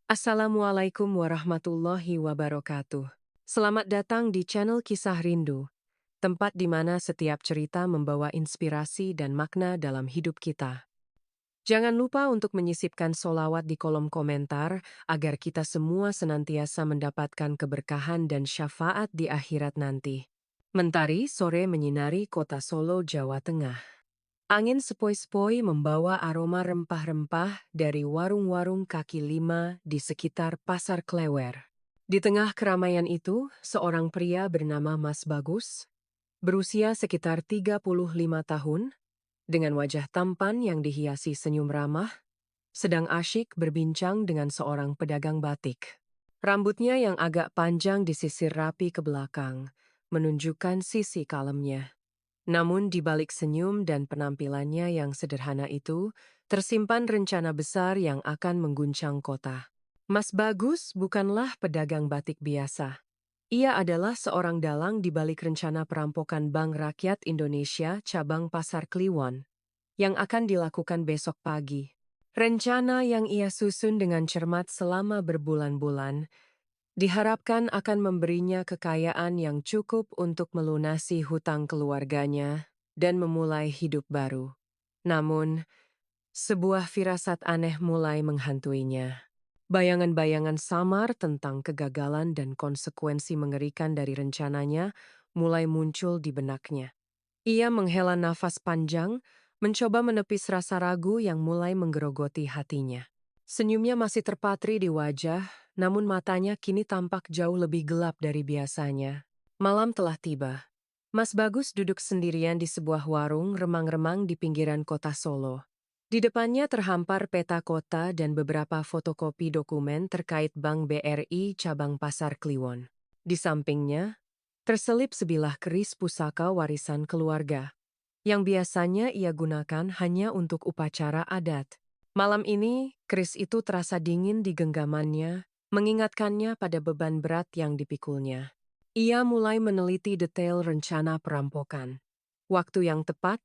Assalamualaikum warahmatullahi wabarakatuh. Selamat datang di channel Kisah Rindu, tempat di mana setiap cerita membawa inspirasi dan makna dalam hidup kita. Jangan lupa untuk menyisipkan solawat di kolom komentar agar kita semua senantiasa mendapatkan keberkahan dan syafaat di akhirat nanti. Mentari sore menyinari kota Solo, Jawa Tengah. Angin sepoi-sepoi membawa aroma rempah-rempah dari warung-warung kaki lima di sekitar Pasar Klewer. Di tengah keramaian itu, seorang pria bernama Mas Bagus, berusia sekitar 35 tahun, dengan wajah tampan yang dihiasi senyum ramah, sedang asyik berbincang dengan seorang pedagang batik. Rambutnya yang agak panjang disisir rapi ke belakang, menunjukkan sisi kalemnya. Namun di balik senyum dan penampilannya yang sederhana itu, tersimpan rencana besar yang akan mengguncang kota. Mas Bagus bukanlah pedagang batik biasa. Ia adalah seorang dalang di balik rencana perampokan Bank Rakyat Indonesia cabang Pasar Kliwon yang akan dilakukan besok pagi. Rencana yang ia susun dengan cermat selama berbulan-bulan diharapkan akan memberinya kekayaan yang cukup untuk melunasi hutang keluarganya dan memulai hidup baru. Namun, sebuah firasat aneh mulai menghantuinya. Bayangan-bayangan samar tentang kegagalan dan konsekuensi mengerikan dari rencananya mulai muncul di benaknya. Ia menghela nafas panjang, mencoba menepis rasa ragu yang mulai menggerogoti hatinya. Senyumnya masih terpatri di wajah, namun matanya kini tampak jauh lebih gelap dari biasanya. Malam telah tiba. Mas Bagus duduk sendirian di sebuah warung remang-remang di pinggiran kota Solo. Di depannya terhampar peta kota dan beberapa fotokopi dokumen terkait Bank BRI cabang Pasar Kliwon. Di sampingnya, terselip sebilah keris pusaka warisan keluarga, yang biasanya ia gunakan hanya untuk upacara adat. Malam ini, keris itu terasa dingin di genggamannya, mengingatkannya pada beban berat yang dipikulnya. Ia mulai meneliti detail rencana perampokan, waktu yang tepat,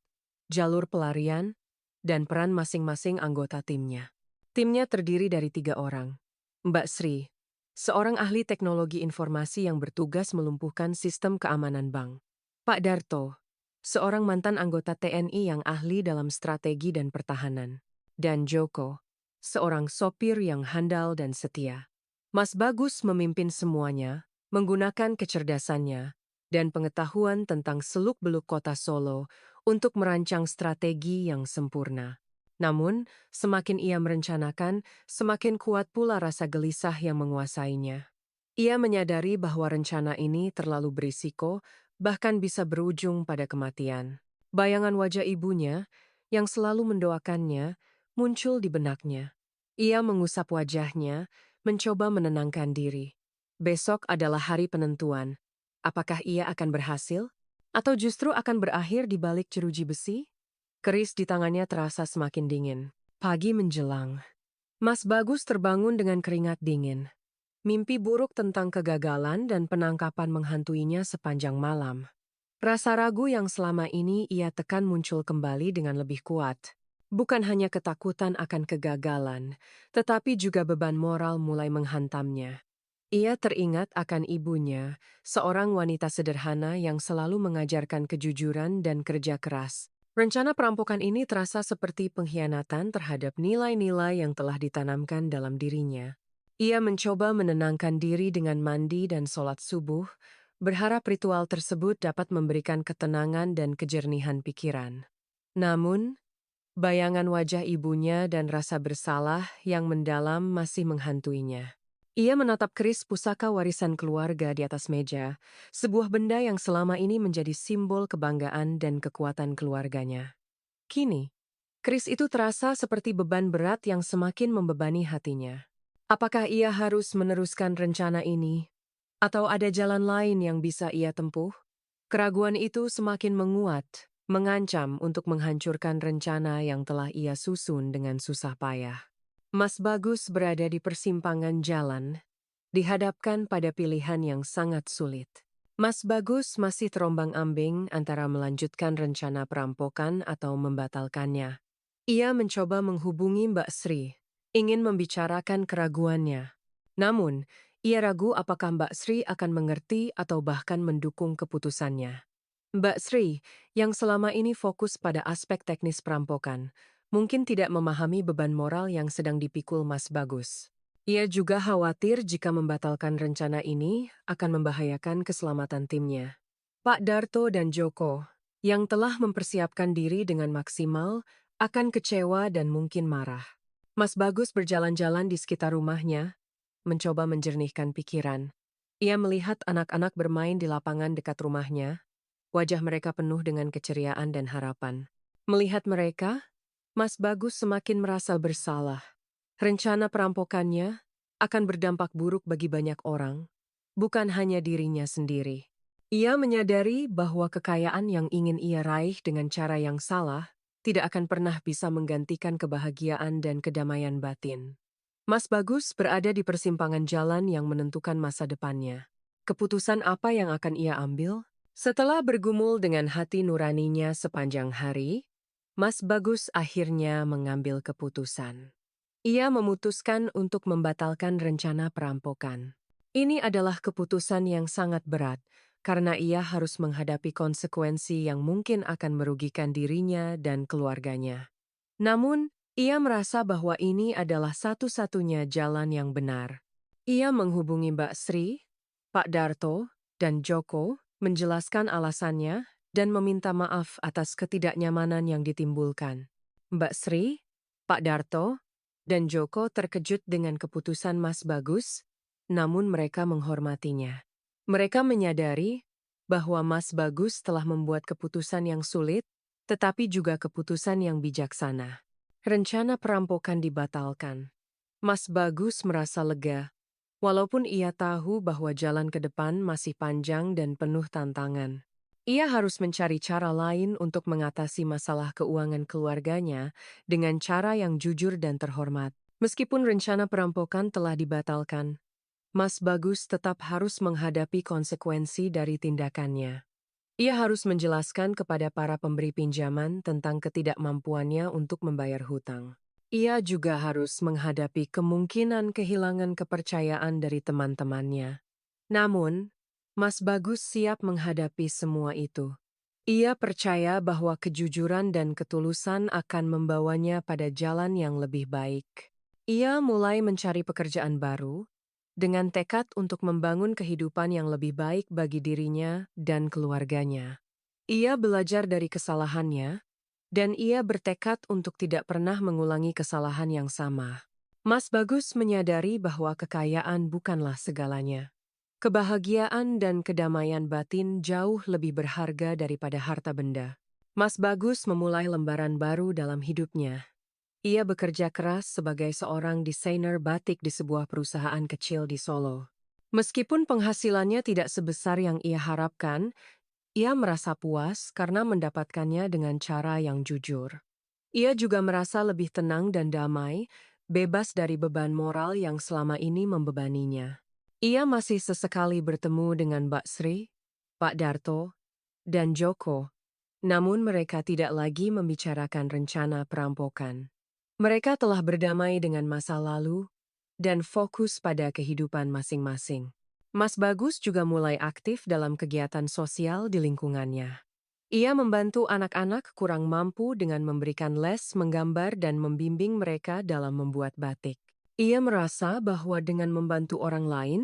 jalur pelarian, dan peran masing-masing anggota timnya. Timnya terdiri dari 3 orang. Mbak Sri, seorang ahli teknologi informasi yang bertugas melumpuhkan sistem keamanan bank. Pak Darto, seorang mantan anggota TNI yang ahli dalam strategi dan pertahanan. Dan Joko, seorang sopir yang handal dan setia. Mas Bagus memimpin semuanya, menggunakan kecerdasannya dan pengetahuan tentang seluk-beluk kota Solo untuk merancang strategi yang sempurna. Namun, semakin ia merencanakan, semakin kuat pula rasa gelisah yang menguasainya. Ia menyadari bahwa rencana ini terlalu berisiko, bahkan bisa berujung pada kematian. Bayangan wajah ibunya, yang selalu mendoakannya, muncul di benaknya. Ia mengusap wajahnya, mencoba menenangkan diri. Besok adalah hari penentuan. Apakah ia akan berhasil? Atau justru akan berakhir di balik jeruji besi? Keris di tangannya terasa semakin dingin. Pagi menjelang. Mas Bagus terbangun dengan keringat dingin. Mimpi buruk tentang kegagalan dan penangkapan menghantuinya sepanjang malam. Rasa ragu yang selama ini ia tekan muncul kembali dengan lebih kuat. Bukan hanya ketakutan akan kegagalan, tetapi juga beban moral mulai menghantamnya. Ia teringat akan ibunya, seorang wanita sederhana yang selalu mengajarkan kejujuran dan kerja keras. Rencana perampokan ini terasa seperti pengkhianatan terhadap nilai-nilai yang telah ditanamkan dalam dirinya. Ia mencoba menenangkan diri dengan mandi dan sholat subuh, berharap ritual tersebut dapat memberikan ketenangan dan kejernihan pikiran. Namun, bayangan wajah ibunya dan rasa bersalah yang mendalam masih menghantuinya. Ia menatap keris pusaka warisan keluarga di atas meja, sebuah benda yang selama ini menjadi simbol kebanggaan dan kekuatan keluarganya. Kini, keris itu terasa seperti beban berat yang semakin membebani hatinya. Apakah ia harus meneruskan rencana ini? Atau ada jalan lain yang bisa ia tempuh? Keraguan itu semakin menguat, mengancam untuk menghancurkan rencana yang telah ia susun dengan susah payah. Mas Bagus berada di persimpangan jalan, dihadapkan pada pilihan yang sangat sulit. Mas Bagus masih terombang-ambing antara melanjutkan rencana perampokan atau membatalkannya. Ia mencoba menghubungi Mbak Sri, ingin membicarakan keraguannya. Namun, ia ragu apakah Mbak Sri akan mengerti atau bahkan mendukung keputusannya. Mbak Sri, yang selama ini fokus pada aspek teknis perampokan, mungkin tidak memahami beban moral yang sedang dipikul Mas Bagus. Ia juga khawatir jika membatalkan rencana ini akan membahayakan keselamatan timnya. Pak Darto dan Joko, yang telah mempersiapkan diri dengan maksimal, akan kecewa dan mungkin marah. Mas Bagus berjalan-jalan di sekitar rumahnya, mencoba menjernihkan pikiran. Ia melihat anak-anak bermain di lapangan dekat rumahnya. Wajah mereka penuh dengan keceriaan dan harapan. Melihat mereka, Mas Bagus semakin merasa bersalah. Rencana perampokannya akan berdampak buruk bagi banyak orang, bukan hanya dirinya sendiri. Ia menyadari bahwa kekayaan yang ingin ia raih dengan cara yang salah tidak akan pernah bisa menggantikan kebahagiaan dan kedamaian batin. Mas Bagus berada di persimpangan jalan yang menentukan masa depannya. Keputusan apa yang akan ia ambil? Setelah bergumul dengan hati nuraninya sepanjang hari, Mas Bagus akhirnya mengambil keputusan. Ia memutuskan untuk membatalkan rencana perampokan. Ini adalah keputusan yang sangat berat, karena ia harus menghadapi konsekuensi yang mungkin akan merugikan dirinya dan keluarganya. Namun, ia merasa bahwa ini adalah satu-satunya jalan yang benar. Ia menghubungi Mbak Sri, Pak Darto, dan Joko, menjelaskan alasannya, dan meminta maaf atas ketidaknyamanan yang ditimbulkan. Mbak Sri, Pak Darto, dan Joko terkejut dengan keputusan Mas Bagus, namun mereka menghormatinya. Mereka menyadari bahwa Mas Bagus telah membuat keputusan yang sulit, tetapi juga keputusan yang bijaksana. Rencana perampokan dibatalkan. Mas Bagus merasa lega, walaupun ia tahu bahwa jalan ke depan masih panjang dan penuh tantangan. Ia harus mencari cara lain untuk mengatasi masalah keuangan keluarganya dengan cara yang jujur dan terhormat. Meskipun rencana perampokan telah dibatalkan, Mas Bagus tetap harus menghadapi konsekuensi dari tindakannya. Ia harus menjelaskan kepada para pemberi pinjaman tentang ketidakmampuannya untuk membayar hutang. Ia juga harus menghadapi kemungkinan kehilangan kepercayaan dari teman-temannya. Namun, Mas Bagus siap menghadapi semua itu. Ia percaya bahwa kejujuran dan ketulusan akan membawanya pada jalan yang lebih baik. Ia mulai mencari pekerjaan baru, dengan tekad untuk membangun kehidupan yang lebih baik bagi dirinya dan keluarganya. Ia belajar dari kesalahannya, dan ia bertekad untuk tidak pernah mengulangi kesalahan yang sama. Mas Bagus menyadari bahwa kekayaan bukanlah segalanya. Kebahagiaan dan kedamaian batin jauh lebih berharga daripada harta benda. Mas Bagus memulai lembaran baru dalam hidupnya. Ia bekerja keras sebagai seorang desainer batik di sebuah perusahaan kecil di Solo. Meskipun penghasilannya tidak sebesar yang ia harapkan, ia merasa puas karena mendapatkannya dengan cara yang jujur. Ia juga merasa lebih tenang dan damai, bebas dari beban moral yang selama ini membebaninya. Ia masih sesekali bertemu dengan Mbak Sri, Pak Darto, dan Joko, namun mereka tidak lagi membicarakan rencana perampokan. Mereka telah berdamai dengan masa lalu dan fokus pada kehidupan masing-masing. Mas Bagus juga mulai aktif dalam kegiatan sosial di lingkungannya. Ia membantu anak-anak kurang mampu dengan memberikan les menggambar dan membimbing mereka dalam membuat batik. Ia merasa bahwa dengan membantu orang lain,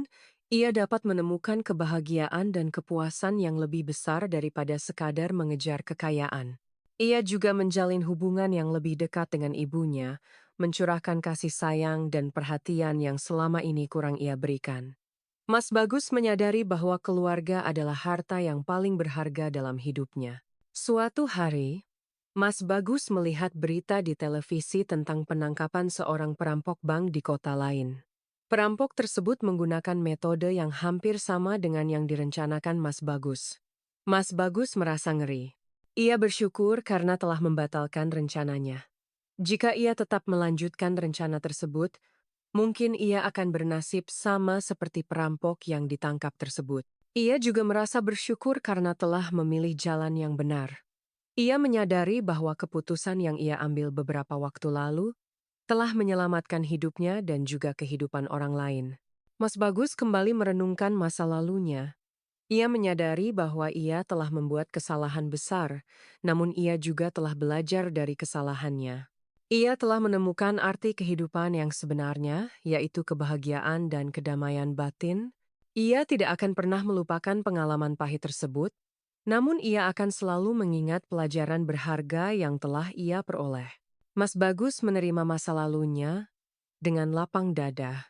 ia dapat menemukan kebahagiaan dan kepuasan yang lebih besar daripada sekadar mengejar kekayaan. Ia juga menjalin hubungan yang lebih dekat dengan ibunya, mencurahkan kasih sayang dan perhatian yang selama ini kurang ia berikan. Mas Bagus menyadari bahwa keluarga adalah harta yang paling berharga dalam hidupnya. Suatu hari, Mas Bagus melihat berita di televisi tentang penangkapan seorang perampok bank di kota lain. Perampok tersebut menggunakan metode yang hampir sama dengan yang direncanakan Mas Bagus. Mas Bagus merasa ngeri. Ia bersyukur karena telah membatalkan rencananya. Jika ia tetap melanjutkan rencana tersebut, mungkin ia akan bernasib sama seperti perampok yang ditangkap tersebut. Ia juga merasa bersyukur karena telah memilih jalan yang benar. Ia menyadari bahwa keputusan yang ia ambil beberapa waktu lalu telah menyelamatkan hidupnya dan juga kehidupan orang lain. Mas Bagus kembali merenungkan masa lalunya. Ia menyadari bahwa ia telah membuat kesalahan besar, namun ia juga telah belajar dari kesalahannya. Ia telah menemukan arti kehidupan yang sebenarnya, yaitu kebahagiaan dan kedamaian batin. Ia tidak akan pernah melupakan pengalaman pahit tersebut, namun ia akan selalu mengingat pelajaran berharga yang telah ia peroleh. Mas Bagus menerima masa lalunya dengan lapang dada.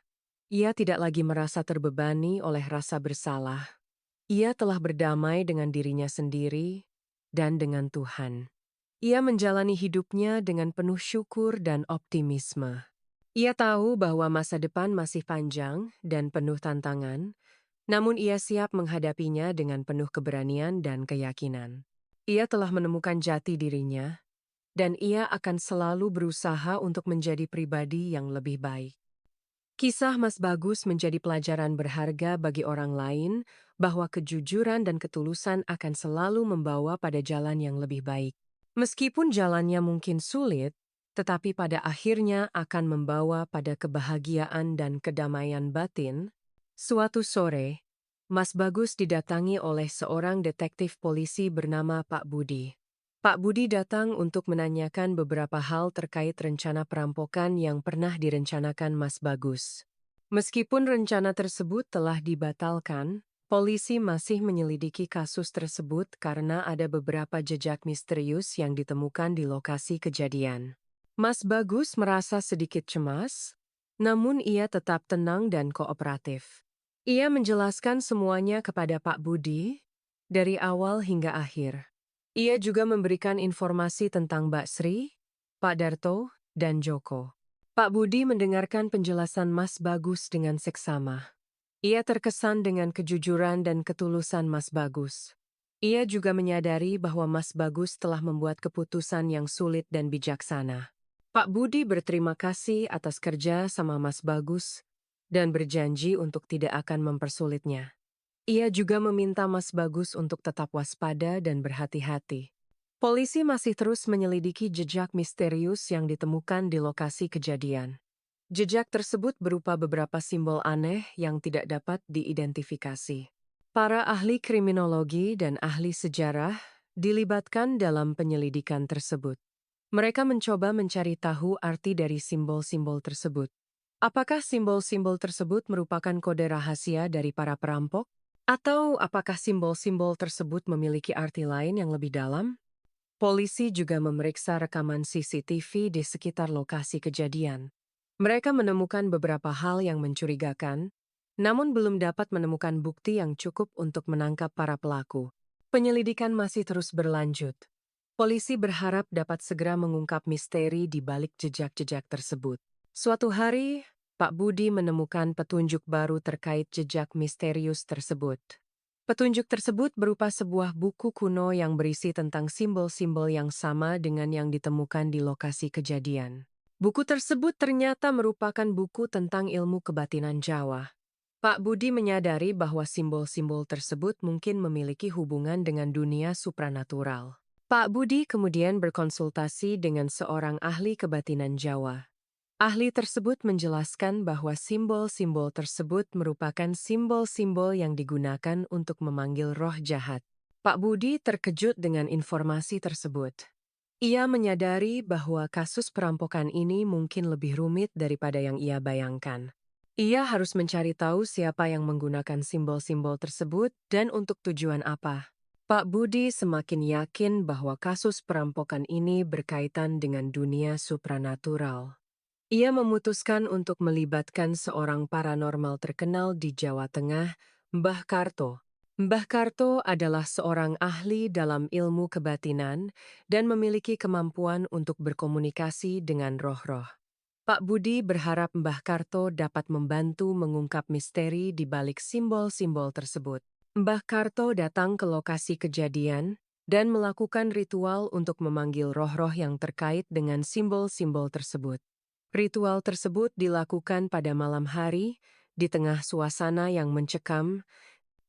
Ia tidak lagi merasa terbebani oleh rasa bersalah. Ia telah berdamai dengan dirinya sendiri dan dengan Tuhan. Ia menjalani hidupnya dengan penuh syukur dan optimisme. Ia tahu bahwa masa depan masih panjang dan penuh tantangan, namun ia siap menghadapinya dengan penuh keberanian dan keyakinan. Ia telah menemukan jati dirinya, dan ia akan selalu berusaha untuk menjadi pribadi yang lebih baik. Kisah Mas Bagus menjadi pelajaran berharga bagi orang lain bahwa kejujuran dan ketulusan akan selalu membawa pada jalan yang lebih baik. Meskipun jalannya mungkin sulit, tetapi pada akhirnya akan membawa pada kebahagiaan dan kedamaian batin. Suatu sore, Mas Bagus didatangi oleh seorang detektif polisi bernama Pak Budi. Pak Budi datang untuk menanyakan beberapa hal terkait rencana perampokan yang pernah direncanakan Mas Bagus. Meskipun rencana tersebut telah dibatalkan, polisi masih menyelidiki kasus tersebut karena ada beberapa jejak misterius yang ditemukan di lokasi kejadian. Mas Bagus merasa sedikit cemas, namun ia tetap tenang dan kooperatif. Ia menjelaskan semuanya kepada Pak Budi, dari awal hingga akhir. Ia juga memberikan informasi tentang Mbak Sri, Pak Darto, dan Joko. Pak Budi mendengarkan penjelasan Mas Bagus dengan seksama. Ia terkesan dengan kejujuran dan ketulusan Mas Bagus. Ia juga menyadari bahwa Mas Bagus telah membuat keputusan yang sulit dan bijaksana. Pak Budi berterima kasih atas kerja sama Mas Bagus dan berjanji untuk tidak akan mempersulitnya. Ia juga meminta Mas Bagus untuk tetap waspada dan berhati-hati. Polisi masih terus menyelidiki jejak misterius yang ditemukan di lokasi kejadian. Jejak tersebut berupa beberapa simbol aneh yang tidak dapat diidentifikasi. Para ahli kriminologi dan ahli sejarah dilibatkan dalam penyelidikan tersebut. Mereka mencoba mencari tahu arti dari simbol-simbol tersebut. Apakah simbol-simbol tersebut merupakan kode rahasia dari para perampok? Atau apakah simbol-simbol tersebut memiliki arti lain yang lebih dalam? Polisi juga memeriksa rekaman CCTV di sekitar lokasi kejadian. Mereka menemukan beberapa hal yang mencurigakan, namun belum dapat menemukan bukti yang cukup untuk menangkap para pelaku. Penyelidikan masih terus berlanjut. Polisi berharap dapat segera mengungkap misteri di balik jejak-jejak tersebut. Suatu hari, Pak Budi menemukan petunjuk baru terkait jejak misterius tersebut. Petunjuk tersebut berupa sebuah buku kuno yang berisi tentang simbol-simbol yang sama dengan yang ditemukan di lokasi kejadian. Buku tersebut ternyata merupakan buku tentang ilmu kebatinan Jawa. Pak Budi menyadari bahwa simbol-simbol tersebut mungkin memiliki hubungan dengan dunia supranatural. Pak Budi kemudian berkonsultasi dengan seorang ahli kebatinan Jawa. Ahli tersebut menjelaskan bahwa simbol-simbol tersebut merupakan simbol-simbol yang digunakan untuk memanggil roh jahat. Pak Budi terkejut dengan informasi tersebut. Ia menyadari bahwa kasus perampokan ini mungkin lebih rumit daripada yang ia bayangkan. Ia harus mencari tahu siapa yang menggunakan simbol-simbol tersebut dan untuk tujuan apa. Pak Budi semakin yakin bahwa kasus perampokan ini berkaitan dengan dunia supranatural. Ia memutuskan untuk melibatkan seorang paranormal terkenal di Jawa Tengah, Mbah Karto. Mbah Karto adalah seorang ahli dalam ilmu kebatinan dan memiliki kemampuan untuk berkomunikasi dengan roh-roh. Pak Budi berharap Mbah Karto dapat membantu mengungkap misteri di balik simbol-simbol tersebut. Mbah Karto datang ke lokasi kejadian dan melakukan ritual untuk memanggil roh-roh yang terkait dengan simbol-simbol tersebut. Ritual tersebut dilakukan pada malam hari, di tengah suasana yang mencekam.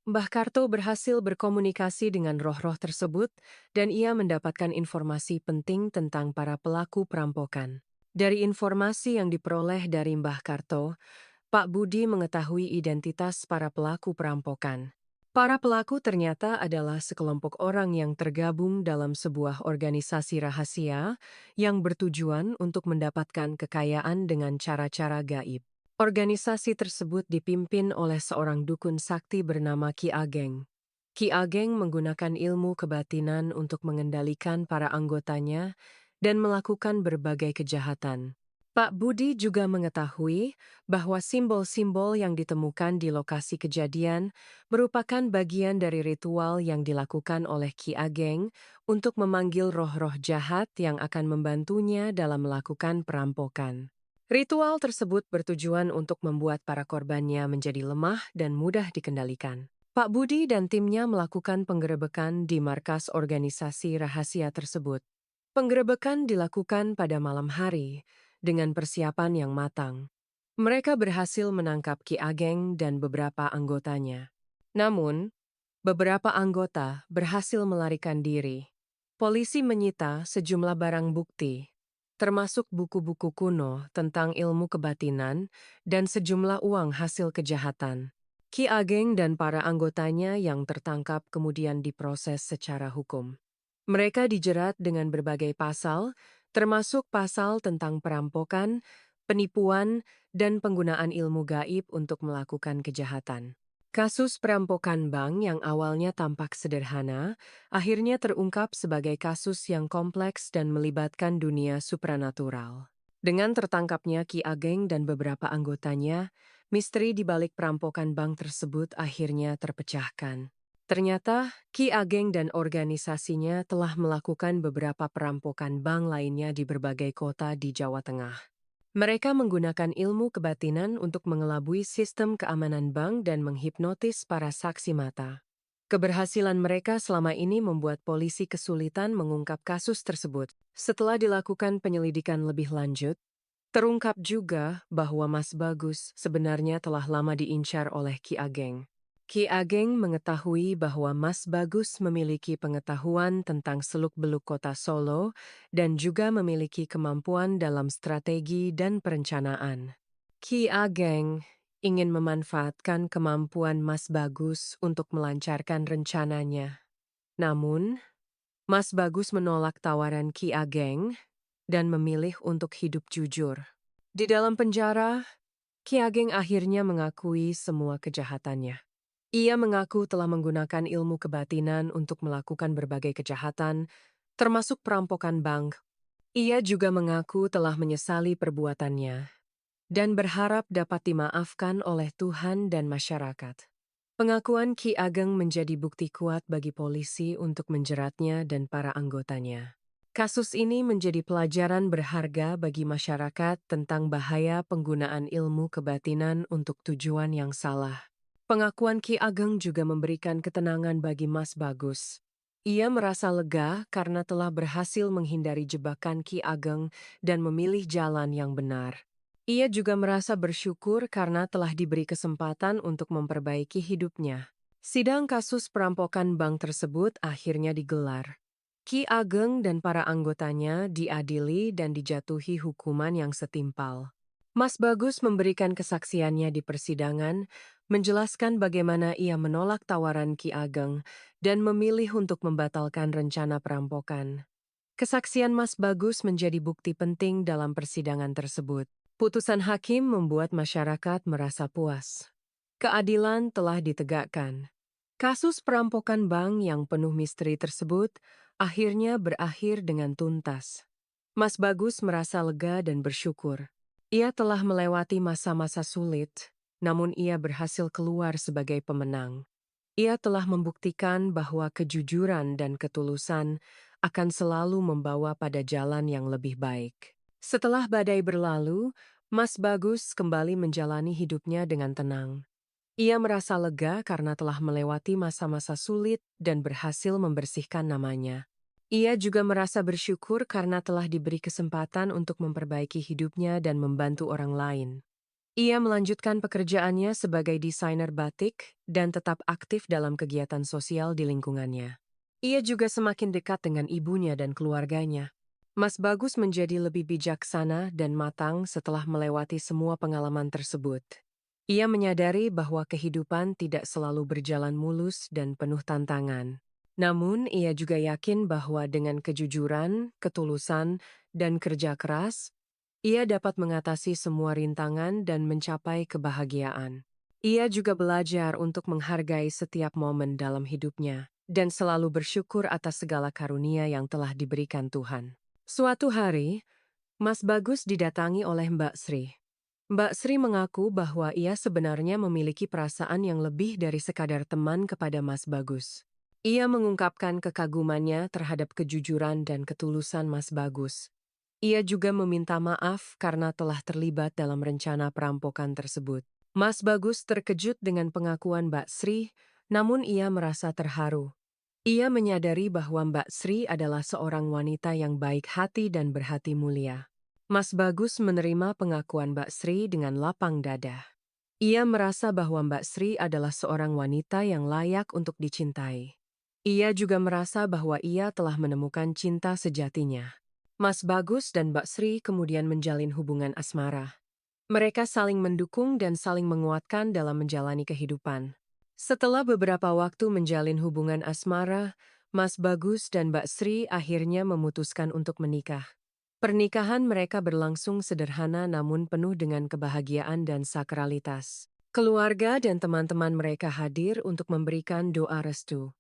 Mbah Karto berhasil berkomunikasi dengan roh-roh tersebut, dan ia mendapatkan informasi penting tentang para pelaku perampokan. Dari informasi yang diperoleh dari Mbah Karto, Pak Budi mengetahui identitas para pelaku perampokan. Para pelaku ternyata adalah sekelompok orang yang tergabung dalam sebuah organisasi rahasia yang bertujuan untuk mendapatkan kekayaan dengan cara-cara gaib. Organisasi tersebut dipimpin oleh seorang dukun sakti bernama Ki Ageng. Ki Ageng menggunakan ilmu kebatinan untuk mengendalikan para anggotanya dan melakukan berbagai kejahatan. Pak Budi juga mengetahui bahwa simbol-simbol yang ditemukan di lokasi kejadian merupakan bagian dari ritual yang dilakukan oleh Ki Ageng untuk memanggil roh-roh jahat yang akan membantunya dalam melakukan perampokan. Ritual tersebut bertujuan untuk membuat para korbannya menjadi lemah dan mudah dikendalikan. Pak Budi dan timnya melakukan penggerebekan di markas organisasi rahasia tersebut. Penggerebekan dilakukan pada malam hari dengan persiapan yang matang. Mereka berhasil menangkap Ki Ageng dan beberapa anggotanya. Namun, beberapa anggota berhasil melarikan diri. Polisi menyita sejumlah barang bukti, termasuk buku-buku kuno tentang ilmu kebatinan dan sejumlah uang hasil kejahatan. Ki Ageng dan para anggotanya yang tertangkap kemudian diproses secara hukum. Mereka dijerat dengan berbagai pasal, termasuk pasal tentang perampokan, penipuan, dan penggunaan ilmu gaib untuk melakukan kejahatan. Kasus perampokan bank yang awalnya tampak sederhana, akhirnya terungkap sebagai kasus yang kompleks dan melibatkan dunia supranatural. Dengan tertangkapnya Ki Ageng dan beberapa anggotanya, misteri di balik perampokan bank tersebut akhirnya terpecahkan. Ternyata, Ki Ageng dan organisasinya telah melakukan beberapa perampokan bank lainnya di berbagai kota di Jawa Tengah. Mereka menggunakan ilmu kebatinan untuk mengelabui sistem keamanan bank dan menghipnotis para saksi mata. Keberhasilan mereka selama ini membuat polisi kesulitan mengungkap kasus tersebut. Setelah dilakukan penyelidikan lebih lanjut, terungkap juga bahwa Mas Bagus sebenarnya telah lama diincar oleh Ki Ageng. Ki Ageng mengetahui bahwa Mas Bagus memiliki pengetahuan tentang seluk-beluk kota Solo dan juga memiliki kemampuan dalam strategi dan perencanaan. Ki Ageng ingin memanfaatkan kemampuan Mas Bagus untuk melancarkan rencananya. Namun, Mas Bagus menolak tawaran Ki Ageng dan memilih untuk hidup jujur. Di dalam penjara, Ki Ageng akhirnya mengakui semua kejahatannya. Ia mengaku telah menggunakan ilmu kebatinan untuk melakukan berbagai kejahatan, termasuk perampokan bank. Ia juga mengaku telah menyesali perbuatannya dan berharap dapat dimaafkan oleh Tuhan dan masyarakat. Pengakuan Ki Ageng menjadi bukti kuat bagi polisi untuk menjeratnya dan para anggotanya. Kasus ini menjadi pelajaran berharga bagi masyarakat tentang bahaya penggunaan ilmu kebatinan untuk tujuan yang salah. Pengakuan Ki Ageng juga memberikan ketenangan bagi Mas Bagus. Ia merasa lega karena telah berhasil menghindari jebakan Ki Ageng dan memilih jalan yang benar. Ia juga merasa bersyukur karena telah diberi kesempatan untuk memperbaiki hidupnya. Sidang kasus perampokan bank tersebut akhirnya digelar. Ki Ageng dan para anggotanya diadili dan dijatuhi hukuman yang setimpal. Mas Bagus memberikan kesaksiannya di persidangan, menjelaskan bagaimana ia menolak tawaran Ki Ageng dan memilih untuk membatalkan rencana perampokan. Kesaksian Mas Bagus menjadi bukti penting dalam persidangan tersebut. Putusan hakim membuat masyarakat merasa puas. Keadilan telah ditegakkan. Kasus perampokan bank yang penuh misteri tersebut akhirnya berakhir dengan tuntas. Mas Bagus merasa lega dan bersyukur. Ia telah melewati masa-masa sulit, namun ia berhasil keluar sebagai pemenang. Ia telah membuktikan bahwa kejujuran dan ketulusan akan selalu membawa pada jalan yang lebih baik. Setelah badai berlalu, Mas Bagus kembali menjalani hidupnya dengan tenang. Ia merasa lega karena telah melewati masa-masa sulit dan berhasil membersihkan namanya. Ia juga merasa bersyukur karena telah diberi kesempatan untuk memperbaiki hidupnya dan membantu orang lain. Ia melanjutkan pekerjaannya sebagai desainer batik dan tetap aktif dalam kegiatan sosial di lingkungannya. Ia juga semakin dekat dengan ibunya dan keluarganya. Mas Bagus menjadi lebih bijaksana dan matang setelah melewati semua pengalaman tersebut. Ia menyadari bahwa kehidupan tidak selalu berjalan mulus dan penuh tantangan. Namun, ia juga yakin bahwa dengan kejujuran, ketulusan, dan kerja keras, ia dapat mengatasi semua rintangan dan mencapai kebahagiaan. Ia juga belajar untuk menghargai setiap momen dalam hidupnya dan selalu bersyukur atas segala karunia yang telah diberikan Tuhan. Suatu hari, Mas Bagus didatangi oleh Mbak Sri. Mbak Sri mengaku bahwa ia sebenarnya memiliki perasaan yang lebih dari sekadar teman kepada Mas Bagus. Ia mengungkapkan kekagumannya terhadap kejujuran dan ketulusan Mas Bagus. Ia juga meminta maaf karena telah terlibat dalam rencana perampokan tersebut. Mas Bagus terkejut dengan pengakuan Mbak Sri, namun ia merasa terharu. Ia menyadari bahwa Mbak Sri adalah seorang wanita yang baik hati dan berhati mulia. Mas Bagus menerima pengakuan Mbak Sri dengan lapang dada. Ia merasa bahwa Mbak Sri adalah seorang wanita yang layak untuk dicintai. Ia juga merasa bahwa ia telah menemukan cinta sejatinya. Mas Bagus dan Mbak Sri kemudian menjalin hubungan asmara. Mereka saling mendukung dan saling menguatkan dalam menjalani kehidupan. Setelah beberapa waktu menjalin hubungan asmara, Mas Bagus dan Mbak Sri akhirnya memutuskan untuk menikah. Pernikahan mereka berlangsung sederhana namun penuh dengan kebahagiaan dan sakralitas. Keluarga dan teman-teman mereka hadir untuk memberikan doa restu.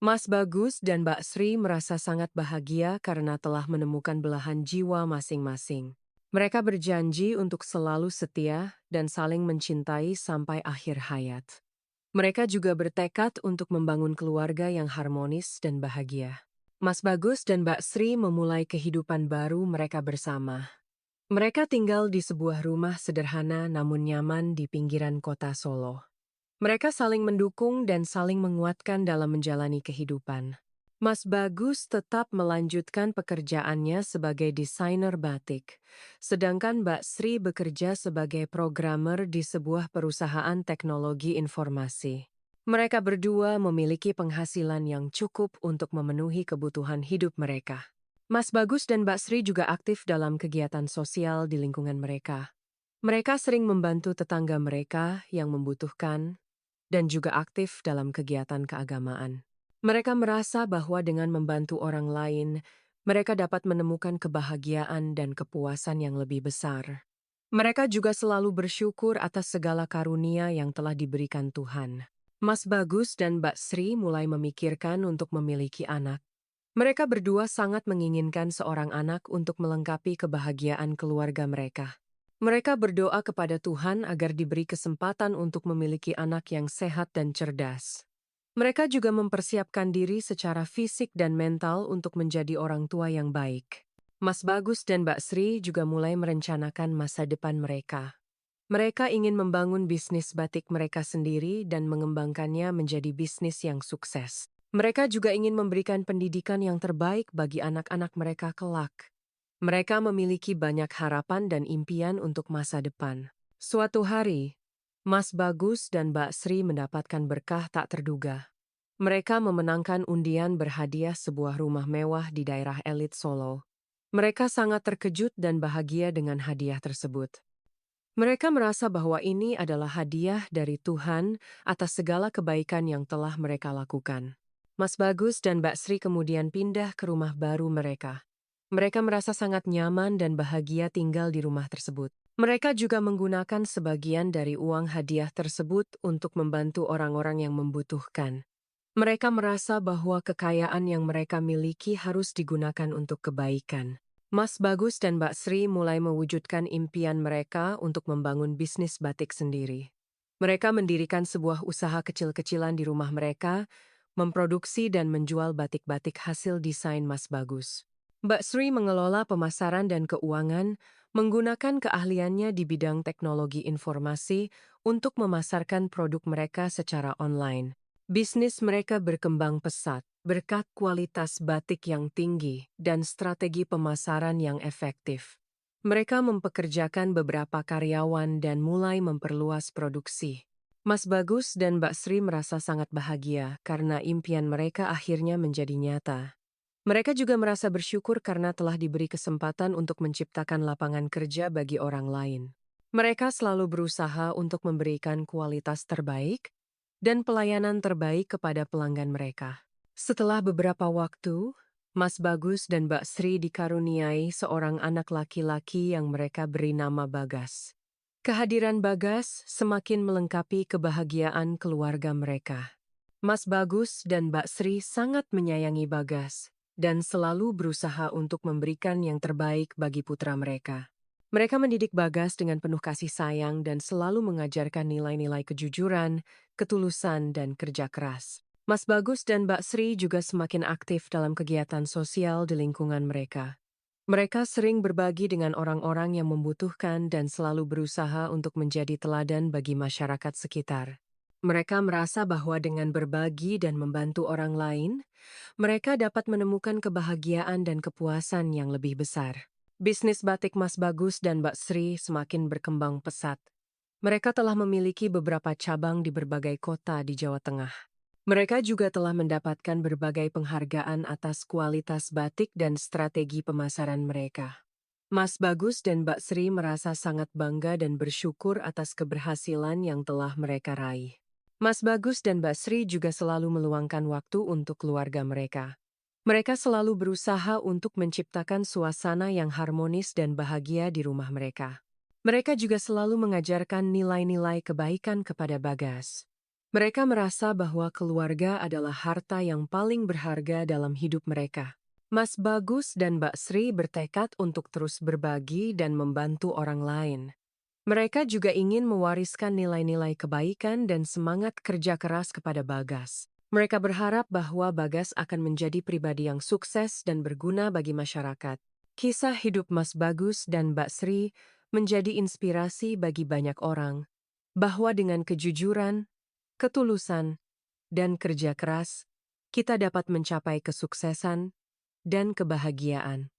Mas Bagus dan Mbak Sri merasa sangat bahagia karena telah menemukan belahan jiwa masing-masing. Mereka berjanji untuk selalu setia dan saling mencintai sampai akhir hayat. Mereka juga bertekad untuk membangun keluarga yang harmonis dan bahagia. Mas Bagus dan Mbak Sri memulai kehidupan baru mereka bersama. Mereka tinggal di sebuah rumah sederhana namun nyaman di pinggiran kota Solo. Mereka saling mendukung dan saling menguatkan dalam menjalani kehidupan. Mas Bagus tetap melanjutkan pekerjaannya sebagai desainer batik, sedangkan Mbak Sri bekerja sebagai programmer di sebuah perusahaan teknologi informasi. Mereka berdua memiliki penghasilan yang cukup untuk memenuhi kebutuhan hidup mereka. Mas Bagus dan Mbak Sri juga aktif dalam kegiatan sosial di lingkungan mereka. Mereka sering membantu tetangga mereka yang membutuhkan dan juga aktif dalam kegiatan keagamaan. Mereka merasa bahwa dengan membantu orang lain, mereka dapat menemukan kebahagiaan dan kepuasan yang lebih besar. Mereka juga selalu bersyukur atas segala karunia yang telah diberikan Tuhan. Mas Bagus dan Mbak Sri mulai memikirkan untuk memiliki anak. Mereka berdua sangat menginginkan seorang anak untuk melengkapi kebahagiaan keluarga mereka. Mereka berdoa kepada Tuhan agar diberi kesempatan untuk memiliki anak yang sehat dan cerdas. Mereka juga mempersiapkan diri secara fisik dan mental untuk menjadi orang tua yang baik. Mas Bagus dan Mbak Sri juga mulai merencanakan masa depan mereka. Mereka ingin membangun bisnis batik mereka sendiri dan mengembangkannya menjadi bisnis yang sukses. Mereka juga ingin memberikan pendidikan yang terbaik bagi anak-anak mereka kelak. Mereka memiliki banyak harapan dan impian untuk masa depan. Suatu hari, Mas Bagus dan Mbak Sri mendapatkan berkah tak terduga. Mereka memenangkan undian berhadiah sebuah rumah mewah di daerah elit Solo. Mereka sangat terkejut dan bahagia dengan hadiah tersebut. Mereka merasa bahwa ini adalah hadiah dari Tuhan atas segala kebaikan yang telah mereka lakukan. Mas Bagus dan Mbak Sri kemudian pindah ke rumah baru mereka. Mereka merasa sangat nyaman dan bahagia tinggal di rumah tersebut. Mereka juga menggunakan sebagian dari uang hadiah tersebut untuk membantu orang-orang yang membutuhkan. Mereka merasa bahwa kekayaan yang mereka miliki harus digunakan untuk kebaikan. Mas Bagus dan Mbak Sri mulai mewujudkan impian mereka untuk membangun bisnis batik sendiri. Mereka mendirikan sebuah usaha kecil-kecilan di rumah mereka, memproduksi dan menjual batik-batik hasil desain Mas Bagus. Mbak Sri mengelola pemasaran dan keuangan, menggunakan keahliannya di bidang teknologi informasi untuk memasarkan produk mereka secara online. Bisnis mereka berkembang pesat berkat kualitas batik yang tinggi dan strategi pemasaran yang efektif. Mereka mempekerjakan beberapa karyawan dan mulai memperluas produksi. Mas Bagus dan Mbak Sri merasa sangat bahagia karena impian mereka akhirnya menjadi nyata. Mereka juga merasa bersyukur karena telah diberi kesempatan untuk menciptakan lapangan kerja bagi orang lain. Mereka selalu berusaha untuk memberikan kualitas terbaik dan pelayanan terbaik kepada pelanggan mereka. Setelah beberapa waktu, Mas Bagus dan Mbak Sri dikaruniai seorang anak laki-laki yang mereka beri nama Bagas. Kehadiran Bagas semakin melengkapi kebahagiaan keluarga mereka. Mas Bagus dan Mbak Sri sangat menyayangi Bagas dan selalu berusaha untuk memberikan yang terbaik bagi putra mereka. Mereka mendidik Bagas dengan penuh kasih sayang dan selalu mengajarkan nilai-nilai kejujuran, ketulusan, dan kerja keras. Mas Bagus dan Mbak Sri juga semakin aktif dalam kegiatan sosial di lingkungan mereka. Mereka sering berbagi dengan orang-orang yang membutuhkan dan selalu berusaha untuk menjadi teladan bagi masyarakat sekitar. Mereka merasa bahwa dengan berbagi dan membantu orang lain, mereka dapat menemukan kebahagiaan dan kepuasan yang lebih besar. Bisnis batik Mas Bagus dan Mbak Sri semakin berkembang pesat. Mereka telah memiliki beberapa cabang di berbagai kota di Jawa Tengah. Mereka juga telah mendapatkan berbagai penghargaan atas kualitas batik dan strategi pemasaran mereka. Mas Bagus dan Mbak Sri merasa sangat bangga dan bersyukur atas keberhasilan yang telah mereka raih. Mas Bagus dan Mbak Sri juga selalu meluangkan waktu untuk keluarga mereka. Mereka selalu berusaha untuk menciptakan suasana yang harmonis dan bahagia di rumah mereka. Mereka juga selalu mengajarkan nilai-nilai kebaikan kepada Bagas. Mereka merasa bahwa keluarga adalah harta yang paling berharga dalam hidup mereka. Mas Bagus dan Mbak Sri bertekad untuk terus berbagi dan membantu orang lain. Mereka juga ingin mewariskan nilai-nilai kebaikan dan semangat kerja keras kepada Bagas. Mereka berharap bahwa Bagas akan menjadi pribadi yang sukses dan berguna bagi masyarakat. Kisah hidup Mas Bagus dan Mbak Sri menjadi inspirasi bagi banyak orang, bahwa dengan kejujuran, ketulusan, dan kerja keras, kita dapat mencapai kesuksesan dan kebahagiaan.